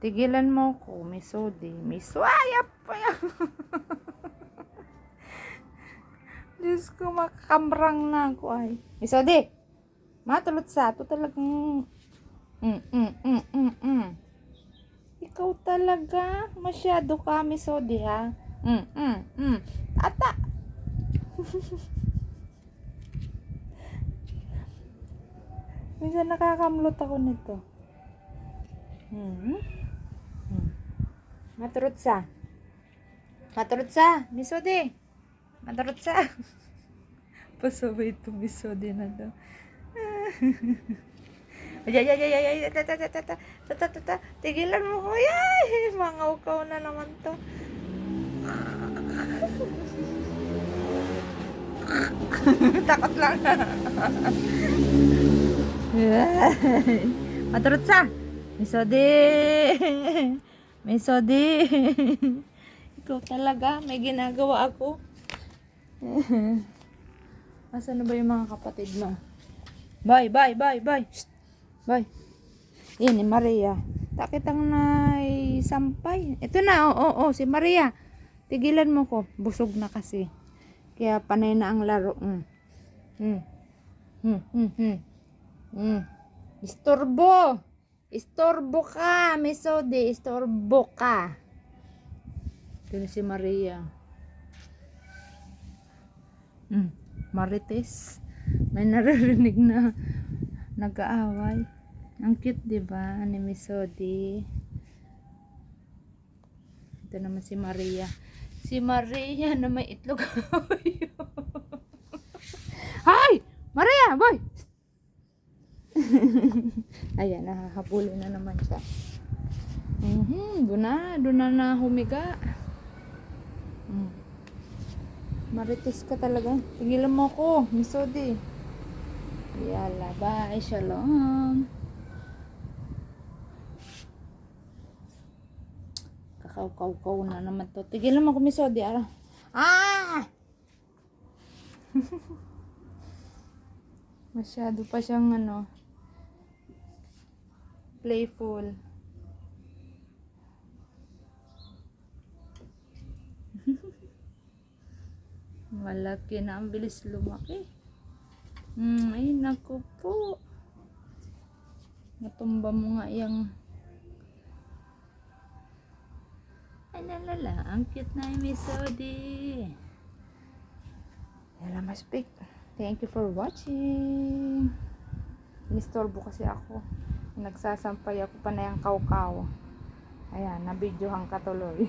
Tigilan mo ko, Misodi. Miswayap pa yan. Diyos ko, makakamrang na ako ay. Misodi! Matulot sa ito talagang ikaw talaga masyado ka, Misodi, ha. Ata. Minsan nakakamlot ako nito. Maturot sa Misodi. Maturot sa. Pasaway ito, Misodi na daw. Ay, tigilan mo ko. Ay, mangaw-kaw na naman to. Takot lang. Maturot sa Misodi. Misodi. Ikaw talaga, may ginagawa ako. Asan na ba yung mga kapatid mo? Bye. Shh. Bye. Yan ni Maria. Takit ang naisampay. Ito na, si Maria. Tigilan mo ko. Busog na kasi. Kaya panay na ang laro. Istorbo ka, Misodi. Istorbo ka. Ito na si Maria. Marites. May naririnig na nag-aaway. Ang cute, diba? Ni Misodi. Ito naman si Maria. Si Maria na may itlog. Hi! Maria, boy! Ayan, nahahabulin na naman siya. Doon na humiga. Marites ka talaga. Tigilan mo ko, Misodi. Yala, bye. Shalom. Kakaw-kaw na naman to. Tigilan mo ko, Misodi. Masyado pa siyang playful. Malaki na, ang bilis lumaki. Ay, naku po. Natumba mo nga yung ay, nalala. Ang cute na yung Misodi. Yala, maspik. Thank you for watching. Inistorbo kasi ako. Nagsasampay ako pa na yung kaw-kaw. Ayan, nabidyohan ka tuloy.